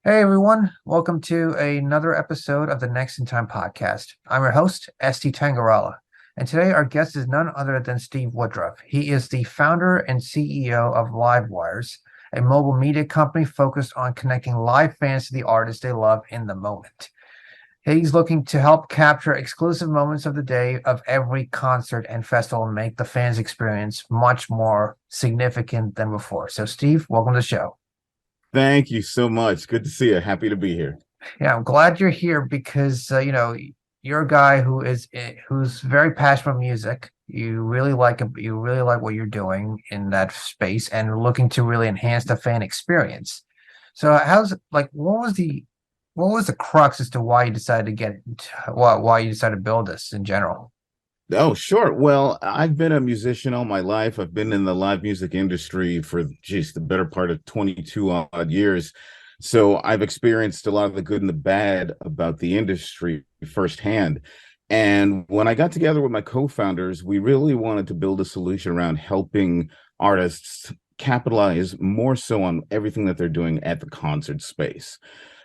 Hey everyone, welcome to another episode of the Next in Time podcast. I'm your host, ST Tangarala, and today our guest is none other than Steve Woodruff. He is the founder and CEO of LiVEWirz, a mobile media company focused on connecting live fans to the artists they love in the moment. He's looking to help capture exclusive moments of the day of every concert and festival and make the fans' experience much more significant than before. So, Steve, welcome to the show. Thank you so much. Good to see you. Happy to be here. Yeah, I'm glad you're here because you're a guy who's very passionate about music. You really like what you're doing in that space and looking to really enhance the fan experience. So how's like what was the crux as to why you decided to why you decided to build this in general? Oh, sure. Well, I've been a musician all my life. I've been in the live music industry for, geez, the better part of 22 odd years. So I've experienced a lot of the good and the bad about the industry firsthand. And when I got together with my co-founders, we really wanted to build a solution around helping artists capitalize more so on everything that they're doing at the concert space.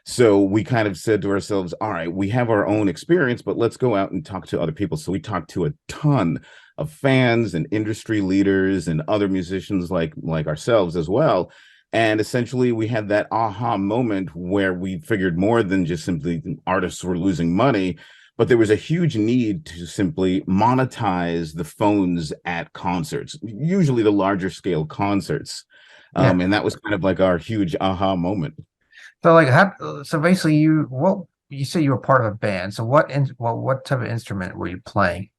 So we kind of said to ourselves, all right, we have our own experience, but let's go out and talk to other people. So we talked to a ton of fans and industry leaders and other musicians like ourselves as well. And essentially we had that aha moment where we figured more than just simply artists were losing money, but there was a huge need to simply monetize the phones at concerts, usually the larger scale concerts. Yeah. And that was kind of like our huge aha moment. So basically you said you were part of a band. So what type of instrument were you playing?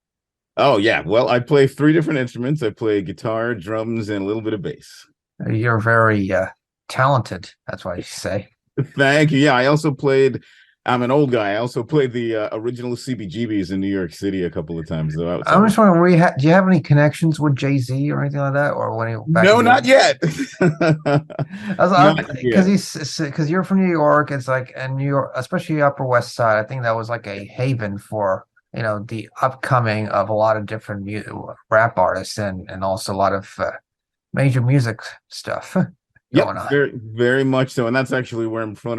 Oh yeah. Well, I play three different instruments. I play guitar, drums, and a little bit of bass. You're very talented. That's why you say. Thank you. Yeah, I also played. I'm an old guy. I also played the original CBGBs in New York City a couple of times, though outside I'm of just wondering, do you have any connections with Jay-Z or anything like that, or when back in no, the not day? yet. I Not because yet. you're from New York. It's like and New York, especially Upper West Side. I think that was like a haven for the upcoming of a lot of different rap artists and also a lot of major music stuff Yep, going on. very, very much so. And that's actually where I'm from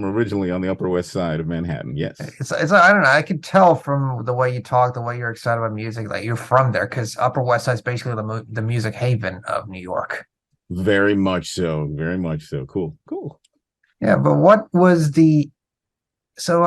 originally on the Upper West Side of Manhattan. Yes. It's I don't know. I can tell from the way you talk, the way you're excited about music, that you're from there because Upper West Side is basically the music haven of New York. Very much so. Very much so. Cool. Cool. Yeah, but what was the so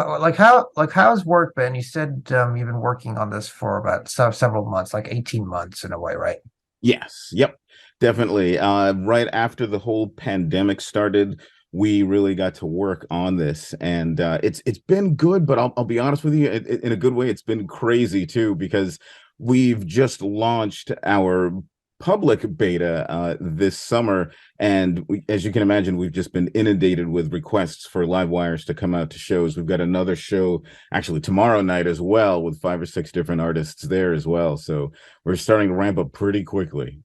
how's work been? You said you've been working on this for about several months, like 18 months in a way, right? Yes, yep, definitely. Right after the whole pandemic started, we really got to work on this, and it's been good. But I'll be honest with you, in a good way, it's been crazy too because we've just launched our public beta this summer, and as you can imagine, we've just been inundated with requests for LiveWires to come out to shows. We've got another show actually tomorrow night as well with 5 or 6 different artists there as well. So we're starting to ramp up pretty quickly.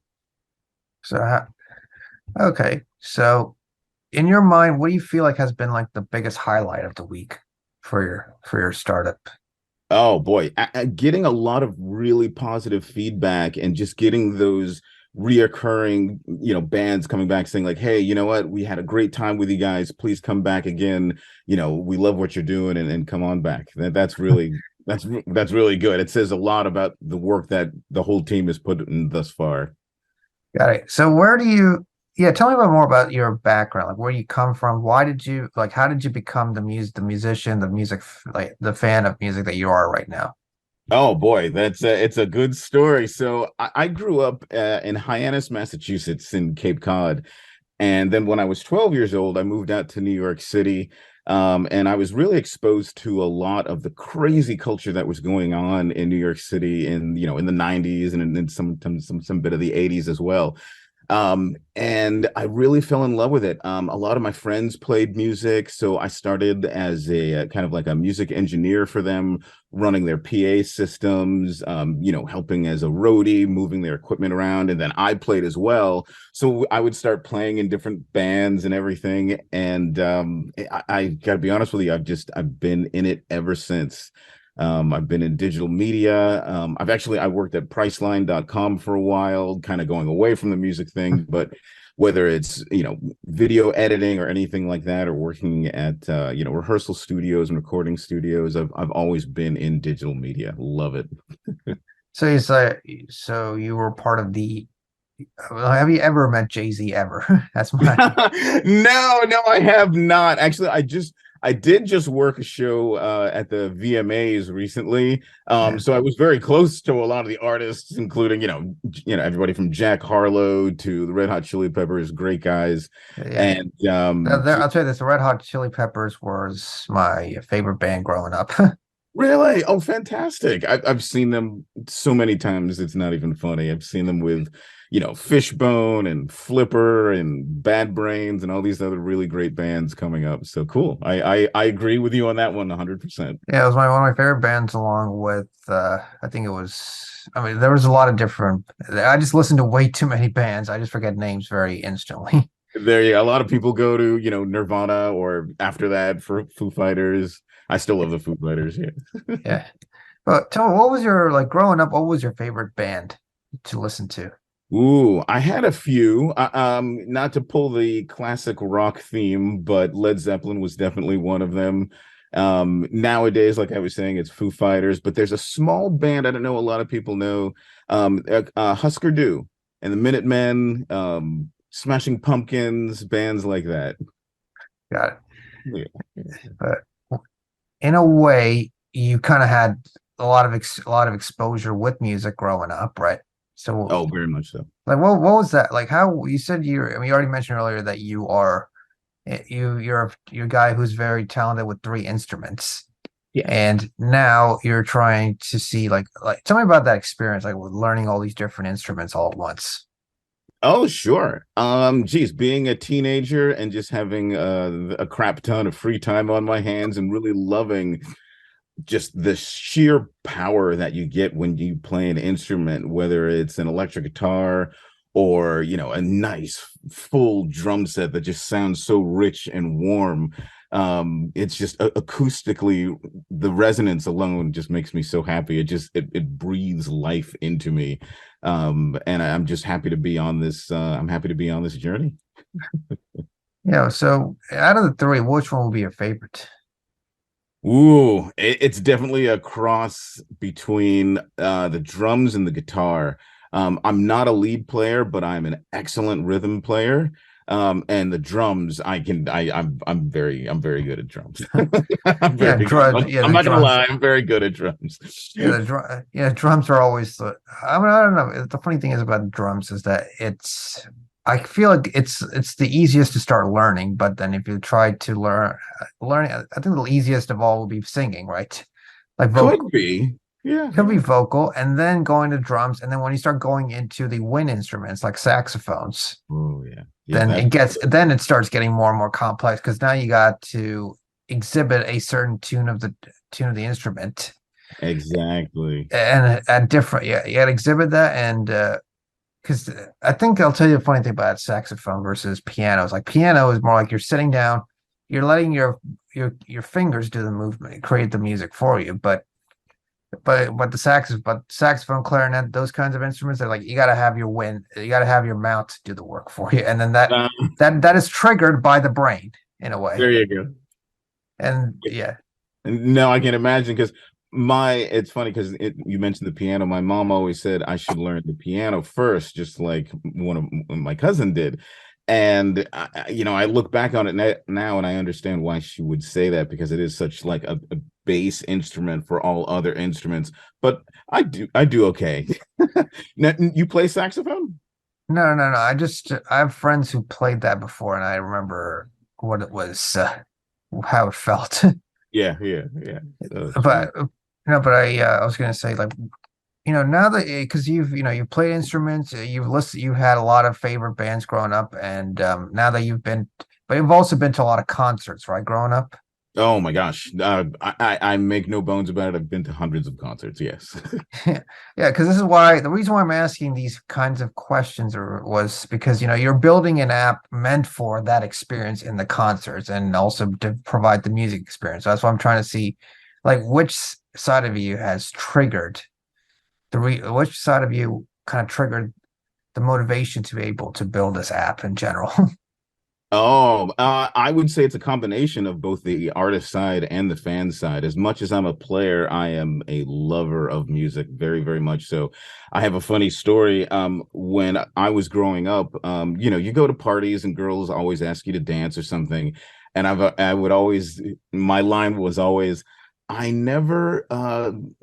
So okay, so in your mind, what do you feel like has been like the biggest highlight of the week for your startup? Oh boy, getting a lot of really positive feedback and just getting those reoccurring, bands coming back saying like, "Hey, you know what? We had a great time with you guys. Please come back again. We love what you're doing and come on back." That's really good. It says a lot about the work that the whole team has put in thus far. Got it. So where do you, yeah, tell me about more about your background, like where you come from. Why did you like, how did you become the musician, like the fan of music that you are right now? Oh boy, it's a good story. So I grew up in Hyannis, Massachusetts, in Cape Cod, and then when I was 12 years old, I moved out to New York City, and I was really exposed to a lot of the crazy culture that was going on in New York City in the 90s and in some bit of the 80s as well. And I really fell in love with it. A lot of my friends played music, so I started as a kind of like a music engineer for them, running their PA systems, helping as a roadie, moving their equipment around, and then I played as well. So I would start playing in different bands and everything. And I got to be honest with you, I've been in it ever since. I've been in digital media. I worked at Priceline.com for a while, kind of going away from the music thing, but whether it's video editing or anything like that, or working at rehearsal studios and recording studios. I've always been in digital media. Love it. So he's like, so you were part of the. Well, have you ever met Jay-Z ever? That's my. No, I have not. Actually, I did just work a show at the VMAs recently. Yeah, So I was very close to a lot of the artists, including, everybody from Jack Harlow to the Red Hot Chili Peppers, great guys. yeah. And I'll tell you this: the Red Hot Chili Peppers was my favorite band growing up. really, oh, fantastic. I've seen them so many times, it's not even funny. I've seen them with, Fishbone and Flipper and Bad Brains and all these other really great bands coming up. So cool. I agree with you on that one 100%. Yeah, it was one of my favorite bands, along with I think it was. I mean, there was a lot of different. I just listened to way too many bands. I just forget names very instantly. A lot of people go to, Nirvana, or after that for Foo Fighters. I still love the Foo Fighters. Yeah. Yeah, but tell me, what was your like growing up? What was your favorite band to listen to? Ooh, I had a few. Not to pull the classic rock theme, but Led Zeppelin was definitely one of them. Nowadays, like I was saying, it's Foo Fighters, but there's a small band I don't know a lot of people know, Husker Du and the Minutemen, Smashing Pumpkins, bands like that. Got it. Yeah. But in a way, you kind of had a lot of exposure with music growing up, right? So, Oh, very much so. like, what was that like? How you said you're? I mean, you already mentioned earlier that you're a guy who's very talented with three instruments, Yes. and now you're trying to see like tell me about that experience, like with learning all these different instruments all at once. Oh, sure. Geez, being a teenager and just having a crap ton of free time on my hands and really loving just the sheer power that you get when you play an instrument, whether it's an electric guitar or, a nice full drum set that just sounds so rich and warm. It's just acoustically, the resonance alone just makes me so happy. It breathes life into me. And I'm just happy to be on this. I'm happy to be on this journey. So out of the three, which one would be your favorite? Ooh, it's definitely a cross between the drums and the guitar. I'm not a lead player, but I'm an excellent rhythm player. And the drums, I'm very good at drums. I'm very good. I'm The not gonna drums. lie, I'm very good at drums. Drums are always I mean, I don't know. The funny thing is about drums is that I feel like it's the easiest to start learning, but then if you try to learning, I think the easiest of all will be singing, right? Like Could vocal, be. Yeah, could yeah. be vocal, and then going to drums, and then when you start going into the wind instruments like saxophones, Oh yeah. Yeah, then that it starts getting more and more complex because now you got to exhibit a certain tune of the instrument, exactly. and at different, yeah, you got to exhibit that. And because I think I'll tell you the funny thing about saxophone versus pianos. Like piano is more like you're sitting down, you're letting your fingers do the movement, create the music for you. But saxophone, clarinet, those kinds of instruments, they're like you got to have you got to have your mouth do the work for you, and then Um, that is triggered by the brain in a way. there you go. And yeah, No, I can imagine because it's funny because you mentioned the piano. My mom always said I should learn the piano first, just like one of my cousin did. And I look back on it now and I understand why she would say that because it is such like a base instrument for all other instruments. But I do okay. Now, you play saxophone? no. I have friends who played that before, and I remember what it was, how it felt. Yeah. So it's But fun. I was gonna say like now that because you've played instruments, you've had a lot of favorite bands growing up, and now that but you've also been to a lot of concerts, right? Growing up, Oh my gosh. I make no bones about it. I've been to hundreds of concerts. Yes. yeah, because the reason why I'm asking these kinds of questions was because you're building an app meant for that experience in the concerts and also to provide the music experience. So that's why I'm trying to see, like, which side of you has triggered which side of you kind of triggered the motivation to be able to build this app in general? Oh, I would say it's a combination of both the artist side and the fan side. As much as I'm a player, I am a lover of music, very, very much so. I have a funny story. When I was growing up, you go to parties and girls always ask you to dance or something, and I would always, my line was always, I never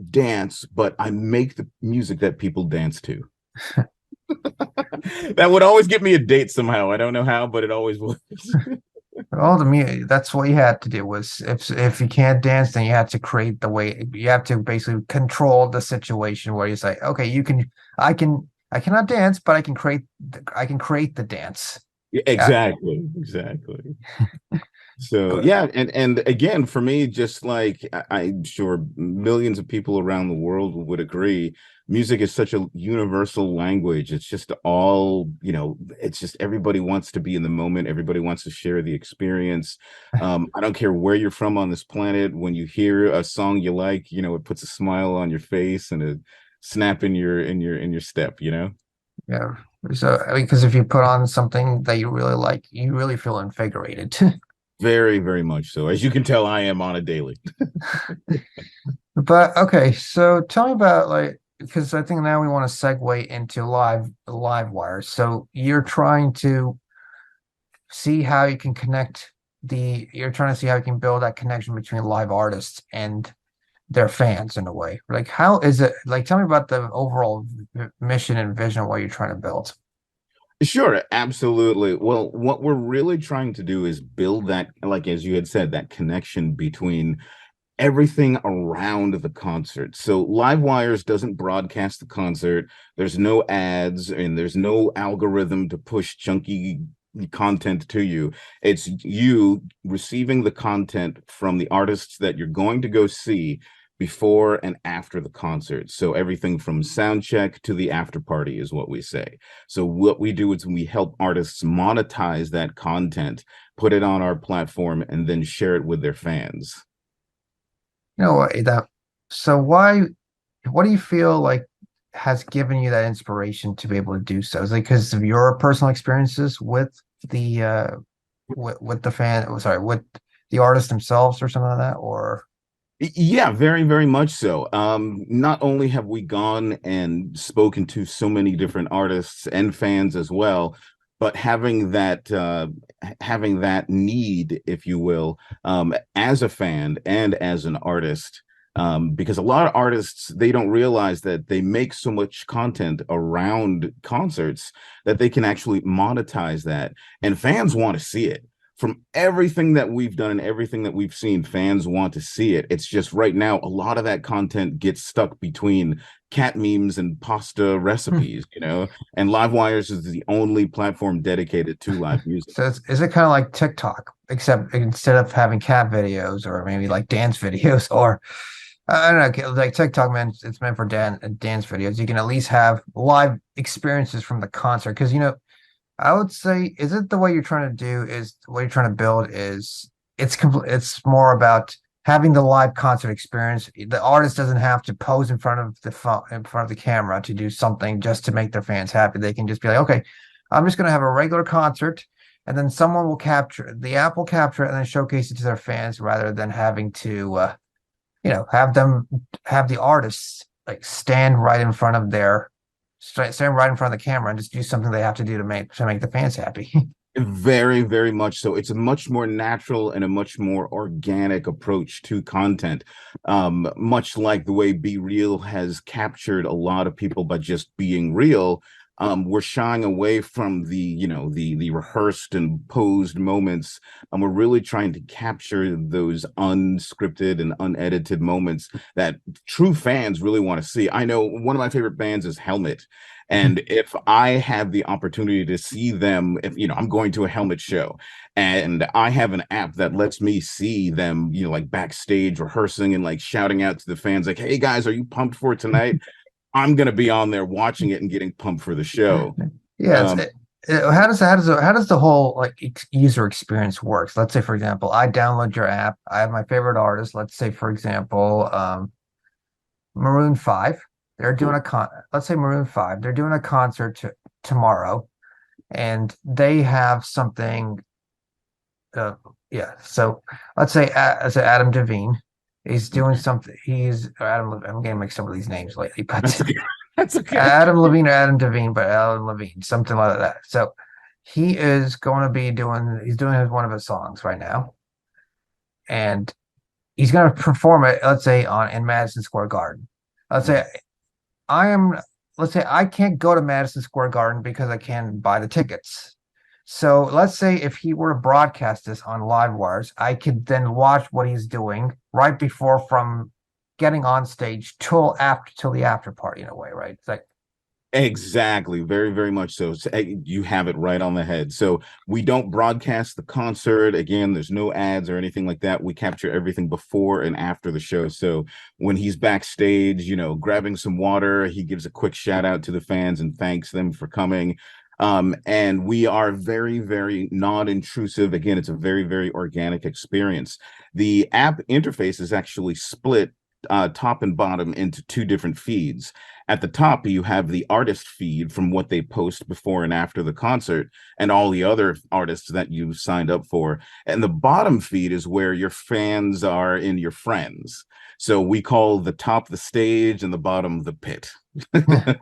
dance, but I make the music that people dance to. That would always get me a date somehow. I don't know how, but it always was. All the music, that's what you had to do was if you can't dance, then you had to create the way you have to basically control the situation where you say, okay, I cannot dance, but I can create the dance. Uh, Exactly, exactly. So but yeah, and again, for me, just like I'm sure millions of people around the world would agree, music is such a universal language. It's just all, it's just everybody wants to be in the moment. Everybody wants to share the experience. I don't care where you're from on this planet. When you hear a song you like, it puts a smile on your face and a snap in your step. yeah, so I mean, because if you put on something that you really like, you really feel invigorated. Very, very much so. As you can tell, I am on a daily. But okay, so tell me about like because I think now we want to segue into live wires. So you're trying to see how you can connect you're trying to see how you can build that connection between live artists and their fans in a way. Like how is it like tell me about the overall mission and vision of what you're trying to build. Sure, absolutely. Well, what we're really trying to do is build that, like as you had said, that connection between everything around the concert. So LiveWires doesn't broadcast the concert. There's no ads and there's no algorithm to push chunky content to you. It's you receiving the content from the artists that you're going to go see before and after the concert. So everything from sound check to the after party is what we say. So what we do is we help artists monetize that content, put it on our platform, and then share it with their fans. You know what that so what do you feel like has given you that inspiration to be able to do so? Is it because of your personal experiences with the with the fan sorry with the artists themselves or something like that or Yeah, very, very much so. Not only have we gone and spoken to so many different artists and fans as well, but having that need, if you will, as a fan and as an artist, because a lot of artists they don't realize that they make so much content around concerts that they can actually monetize that, and fans want to see it from everything that we've done and everything that we've seen, fans want to see it. It's just right now, a lot of that content gets stuck between cat memes and pasta recipes, and LiveWires is the only platform dedicated to live music. so is it kind of like TikTok except instead of having cat videos or maybe like dance videos or I don't know like TikTok man it's meant for dance videos you can at least have live experiences from the concert because I would say, is it the way you're trying to do is what you're trying to build is it's more about having the live concert experience. The artist doesn't have to pose in front of the phone, in front of the camera to do something just to make their fans happy. They can just be like, okay, I'm just gonna have a regular concert, and then someone will capture the app will capture it and then showcase it to their fans rather than having to have the artists like stand right in front of the camera and just do something they have to do to make the fans happy. Very, very much so. It's a much more natural and a much more organic approach to content. Much like the way Be Real has captured a lot of people by just being real. We're shying away from the rehearsed and posed moments, and we're really trying to capture those unscripted and unedited moments that true fans really want to see. I know one of my favorite bands is Helmet, and if I have the opportunity to see them, if I'm going to a Helmet show, and I have an app that lets me see them, like backstage rehearsing and like shouting out to the fans, like, "Hey guys, are you pumped for tonight?" I'm gonna be on there watching it and getting pumped for the show. Yeah, Um, how does the whole like user experience works? Let's say, for example, I download your app. I have my favorite artist. Let's say, for example, Maroon 5. They're doing cool. a con. Let's say Maroon 5. They're doing a concert tomorrow, and they have something. Yeah. So let's say Adam Devine. He's doing Okay. something. He's Adam. I'm getting mixed up with these names lately, That's but okay. That's okay. Adam Levine or Adam Devine, but Adam Levine, something like that. So he is going to be doing. He's doing one of his songs right now, and he's going to perform it. Let's say on in Madison Square Garden. Let's say I am. Let's say I can't go to Madison Square Garden because I can't buy the tickets. So let's say if he were to broadcast this on LiVEWirz, I could then watch what he's doing right before from getting on stage till the after party in a way, right? It's like Exactly. Very, very much so. You have it right on the head. So we don't broadcast the concert. Again, there's no ads or anything like that. We capture everything before and after the show. So when he's backstage, grabbing some water, he gives a quick shout out to the fans and thanks them for coming. And we are very, very non-intrusive. Again, it's a very, very organic experience. The app interface is actually split top and bottom into two different feeds. At the top, you have the artist feed from what they post before and after the concert and all the other artists that you signed up for. And the bottom feed is where your fans are and your friends. So we call the top the stage and the bottom the pit. yeah,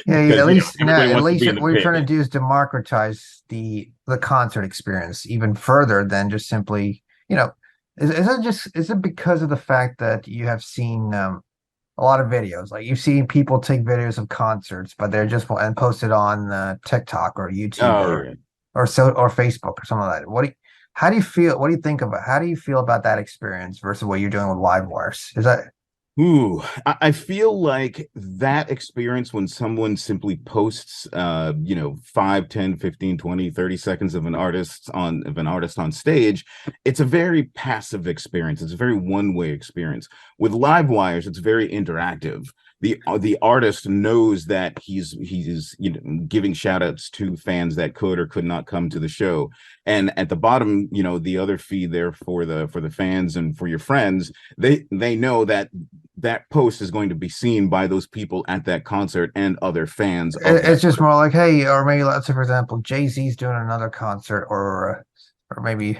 Because everybody at wants to least be in the what you're pit. trying to do is democratize the concert experience even further than just simply, is it because of the fact that you have seen a lot of videos. Like you've seen people take videos of concerts, but they're just and post it on TikTok or YouTube Oh, yeah. or Facebook or something like that. How do you feel? What do you think about? How do you feel about that experience versus what you're doing with LiveWires? Is that Ooh, I feel like that experience when someone simply posts 5, 10, 15, 20, 30 seconds of an artist on stage, it's a very passive experience. It's a very one-way experience. With live wires, it's very interactive. The artist knows that he's giving shout outs to fans that could or could not come to the show. And at the bottom, the other feed there for the fans and for your friends, they know that post is going to be seen by those people at that concert and other fans of that. it's just more like, hey, or maybe let's say for example, Jay-Z's doing another concert, or maybe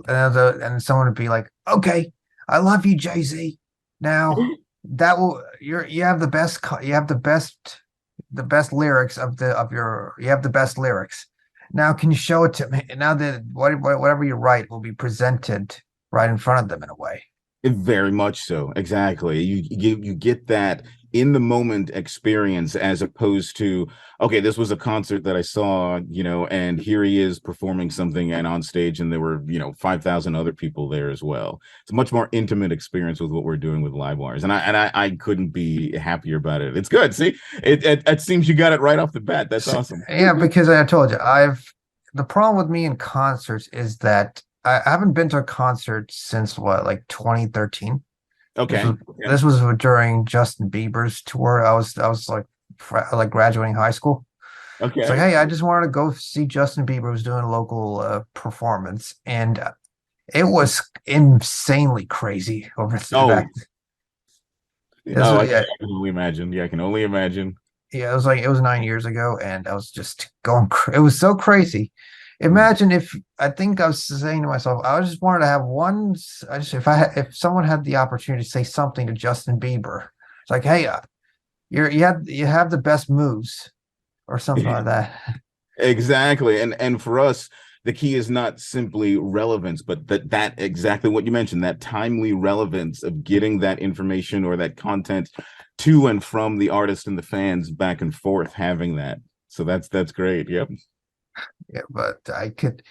and someone would be like, okay, I love you, Jay-Z. Now that will you have the best the best lyrics of your you have the best lyrics. Now can you show it to me? Now that whatever you write will be presented right in front of them in a way. Very much so. Exactly. You get that in the moment experience as opposed to, okay, this was a concert that I saw, and here he is performing something and on stage and there were, 5,000 other people there as well. It's a much more intimate experience with what we're doing with LiveWires. And I couldn't be happier about it. It's good. See, it seems you got it right off the bat. That's awesome. Yeah, because I told you, the problem with me in concerts is that I haven't been to a concert since like 2013. This Okay. was this was during Justin Bieber's tour. I was like graduating high school. It's like, Okay. hey, I just wanted to go see Justin Bieber was doing a local performance, and it was insanely crazy over Oh, back. This was, I can only imagine. Yeah, I can only imagine. yeah, it was 9 years ago, and I was just going. It was so crazy. Mm. Imagine if I think I was saying to myself, I just wanted to have one. I just if someone had the opportunity to say something to Justin Bieber, it's like, hey, you have the best moves or something like that. Exactly. And for us, the key is not simply relevance, but that exactly what you mentioned, that timely relevance of getting that information or that content to and from the artist and the fans back and forth, having that. So that's great. Yep. Yeah, but I could.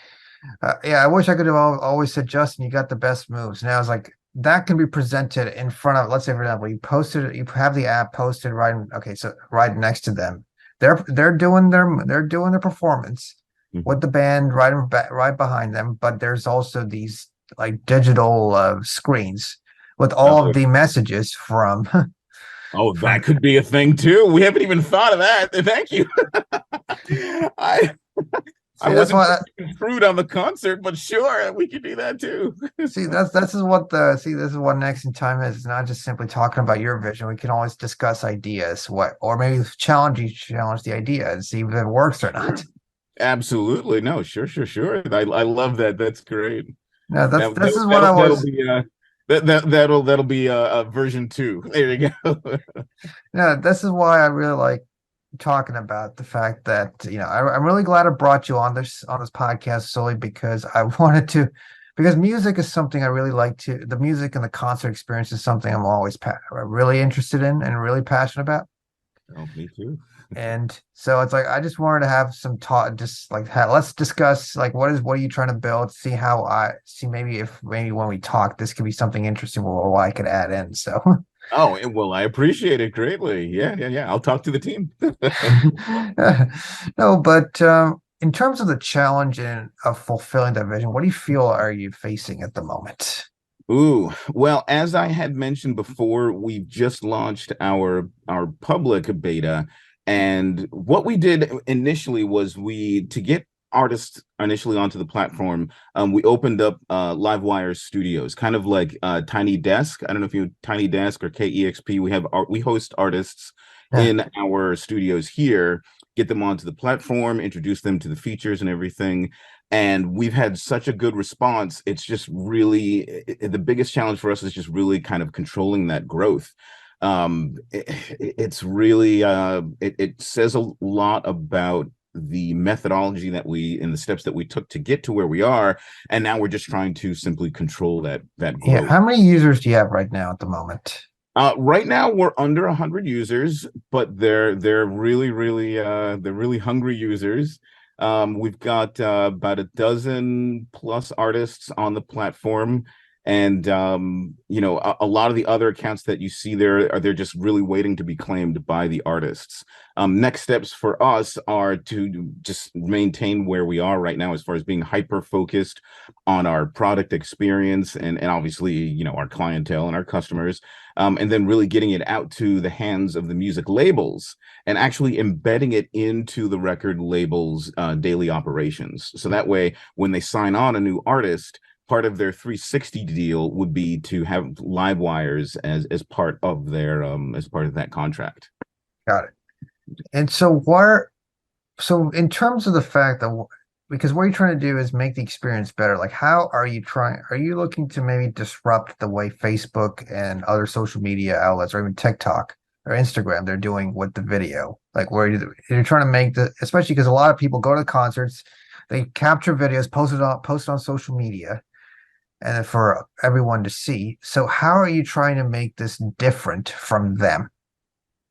Yeah, I wish I could have always said, Justin, you got the best moves. Now it's like that can be presented in front of, let's say, for example, you have the app posted okay, so right next to them. They're doing their performance Mhm. with the band right behind them, but there's also these like digital screens with all of Oh, the messages from oh, that from could be a thing too. We haven't even thought of that. Thank you. I I See, that's wasn't why. sure if it screwed on the concert, but sure, we could do that too. See, this is what the see this is what next in time is. It's not just simply talking about your vision. We can always discuss ideas, what or maybe challenge the idea and see if it works or not. Sure. Absolutely. No, sure. I love that. That's great. No, That, this that is what I that'll was. be that'll be a version 2. There you go. Yeah, this is why I really like talking about the fact that I'm really glad I brought you on this podcast solely because I wanted to because music is something I really like to the music and the concert experience is something I'm always really interested in and really passionate about. Oh, me too. And so it's like I just wanted to have some talk, just like let's discuss like what are you trying to build? See how I see maybe when we talk, this could be something interesting where I could add in. So Oh, well, I appreciate it greatly. Yeah. I'll talk to the team. no, but in terms of the challenge and of fulfilling that vision, what do you feel are you facing at the moment? Ooh, well, as I had mentioned before, we've just launched our public beta, and what we did initially was we to get artists initially onto the platform, we opened up LiveWire Studios, kind of like Tiny Desk. I don't know if you Tiny Desk or KEXP. We host artists Yeah, in our studios here, get them onto the platform, introduce them to the features and everything, and we've had such a good response. It's just really the biggest challenge for us is just really kind of controlling that growth. It's really it says a lot about the methodology that we and the steps that we took to get to where we are, and now we're just trying to simply control that yeah. growth. How many users do you have right now at the moment? Right now we're under 100 users, but they're really hungry users. We've got about a dozen plus artists on the platform, and a lot of the other accounts that you see there they're just really waiting to be claimed by the artists. Next steps for us are to just maintain where we are right now as far as being hyper focused on our product experience and obviously our clientele and our customers, and then really getting it out to the hands of the music labels and actually embedding it into the record labels' daily operations. So that way, when they sign on a new artist, part of their 360 deal would be to have LiveWires as part of their as part of that contract. Got it. And so in terms of the fact that because what you're trying to do is make the experience better, like how are you looking to maybe disrupt the way Facebook and other social media outlets or even TikTok or Instagram they're doing with the video? Like where you're trying to make especially because a lot of people go to concerts, they capture videos, post it on social media and for everyone to see. So how are you trying to make this different from them?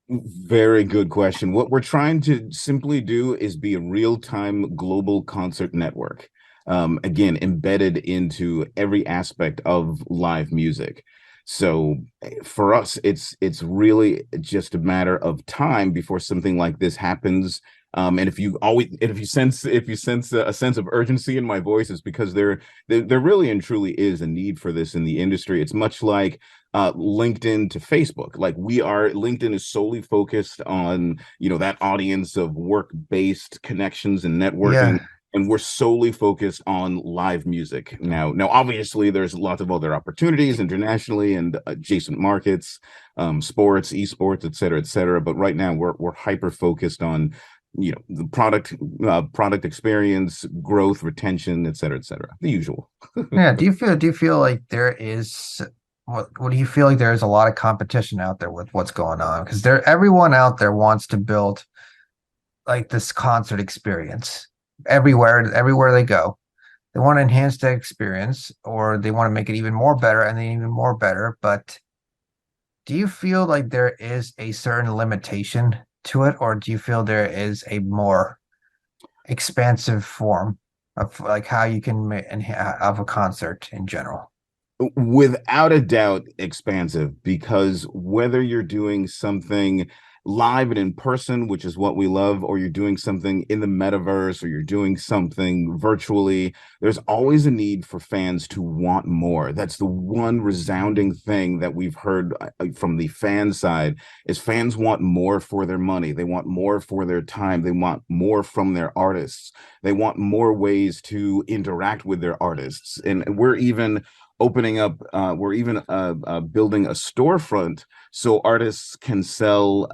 Very good question. What we're trying to simply do is be a real-time global concert network. Again, embedded into every aspect of live music. So for us, it's really just a matter of time before something like this happens. And if you sense a sense of urgency in my voice, it's because there really and truly is a need for this in the industry. It's much like LinkedIn to Facebook. Like LinkedIn is solely focused on, that audience of work-based connections and networking. Yeah. And we're solely focused on live music now. Obviously, there's lots of other opportunities internationally and adjacent markets, sports, esports, et cetera, et cetera. But right now, we're hyper focused on, the product experience, growth, retention, et cetera, the usual. Yeah. Do you feel like there is what do you feel like there is a lot of competition out there with what's going on? Because everyone out there wants to build like this concert experience everywhere they go. They want to enhance that experience or they want to make it even more better and then even more better. But do you feel like there is a certain limitation to it, or do you feel there is a more expansive form of like how you can make of a concert in general? Without a doubt, expansive, because whether you're doing something live and in person, which is what we love, or you're doing something in the metaverse, or you're doing something virtually, there's always a need for fans to want more. That's the one resounding thing that we've heard from the fan side is fans want more for their money. They want more for their time. They want more from their artists. They want more ways to interact with their artists. And we're even opening up, building a storefront so artists can sell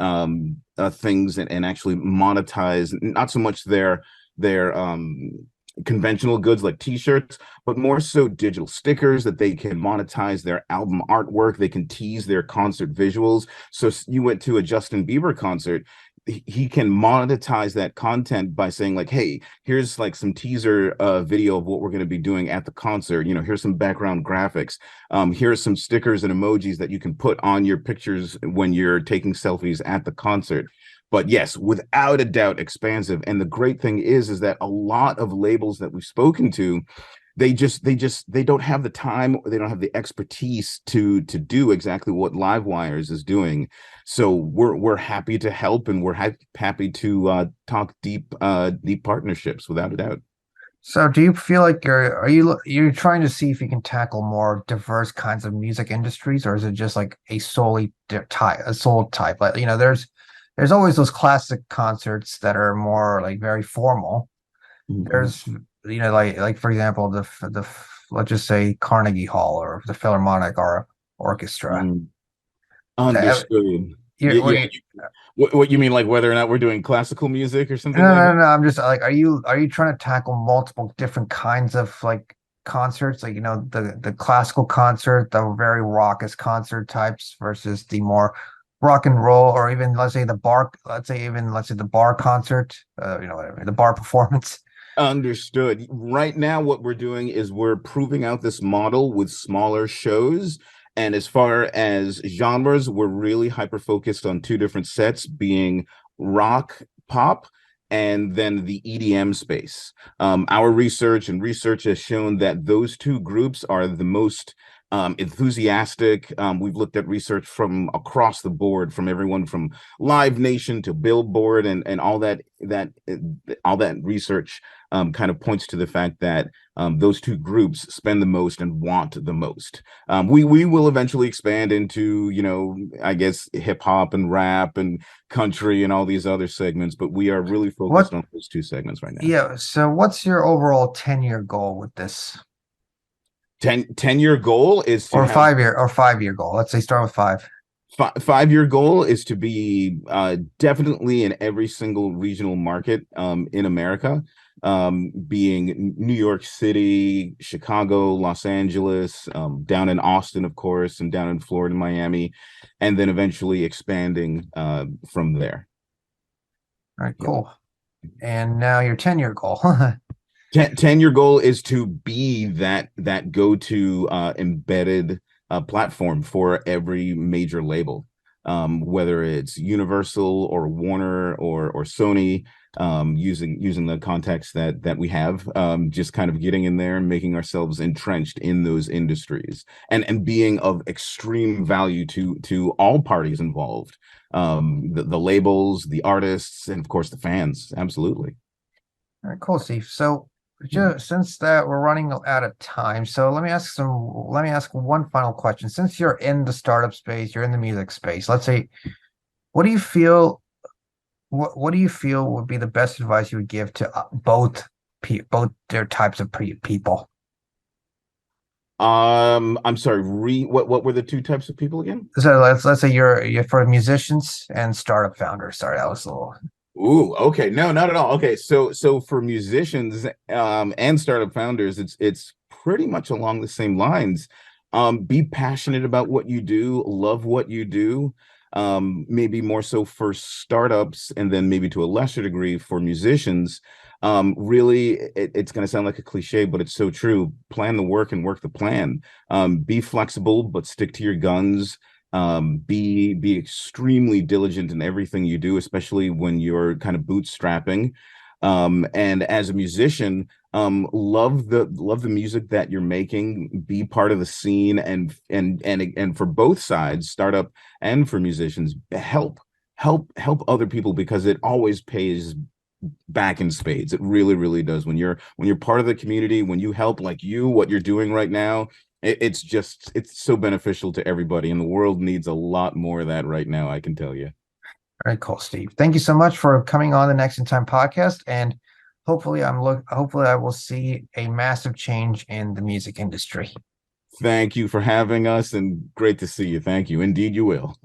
things and actually monetize not so much their conventional goods like t-shirts, but more so digital stickers that they can monetize their album artwork. They can tease their concert visuals. So you went to a Justin Bieber concert, he can monetize that content by saying like, hey, here's like some teaser video of what we're going to be doing at the concert. Here's some background graphics. Here's some stickers and emojis that you can put on your pictures when you're taking selfies at the concert. But yes, without a doubt, expansive. And the great thing is that a lot of labels that we've spoken to, they don't have the time, or they don't have the expertise to do exactly what LiVEWirz is doing. So we're happy to help, and we're happy to talk deep partnerships without a doubt. So do you feel like you're trying to see if you can tackle more diverse kinds of music industries, or is it just like a sole type? Like, there's always those classic concerts that are more like very formal. Mhm. There's like for example the let's just say Carnegie Hall or the Philharmonic or Orchestra. Mm. That, Understood. you, Yeah, what yeah. you, What you mean, like whether or not we're doing classical music or no, something like no, that? no, no. I'm just like, are you trying to tackle multiple different kinds of like concerts, like the classical concert, the very raucous concert types versus the more rock and roll, or even let's say the bar concert, whatever, the bar performance. Understood. Right now, what we're doing is we're proving out this model with smaller shows. And as far as genres, we're really hyper focused on two different sets, being rock, pop, and then the EDM space. Our research has shown that those two groups are the most enthusiastic. We've looked at research from across the board, from everyone from Live Nation to Billboard, and all that research kind of points to the fact that those two groups spend the most and want the most. We will eventually expand into, I guess, hip hop and rap and country and all these other segments, but we are really What? focused on those two segments right now. Yeah. So what's your overall 10-year goal with this, 10-year goal is to or have 5-year goal? Let's say start with five. 5-year goal is to be definitely in every single regional market in America, being New York City, Chicago, Los Angeles, down in Austin, of course, and down in Florida, Miami, and then eventually expanding from there. All right, Yep. cool. And now your 10-year goal. 10-year goal is to be that go-to embedded platform for every major label, whether it's Universal or Warner or Sony, using the context that we have, just kind of getting in there and making ourselves entrenched in those industries, and being of extreme value to all parties involved, the labels, the artists, and of course the fans. Absolutely. All right, cool, Steve. So just since that we're running out of time, so let me ask one final question. Since you're in the startup space, you're in the music space, let's say, what do you feel what do you feel would be the best advice you would give to both their types of people? I'm sorry, what were the two types of people again? So let's say you're for musicians and startup founders. Sorry, that was a little. Ooh, okay. No, not at all. Okay, so for musicians and startup founders, it's pretty much along the same lines. Be passionate about what you do, love what you do. Maybe more so for startups, and then maybe to a lesser degree for musicians. Really, it's going to sound like a cliche, but it's so true. Plan the work and work the plan. Be flexible, but stick to your guns. Be extremely diligent in everything you do, especially when you're kind of bootstrapping. And as a musician, love the music that you're making, be part of the scene, and for both sides, startup and for musicians, help other people, because it always pays back in spades. It really, really does. When you're part of the community, when you help, like what you're doing right now, it's so beneficial to everybody, and the world needs a lot more of that right now, I can tell you. Very cool, Steve. Thank you so much for coming on the Next in Time podcast, and hopefully I will see a massive change in the music industry. Thank you for having us, and great to see you. Thank you. Indeed, you will.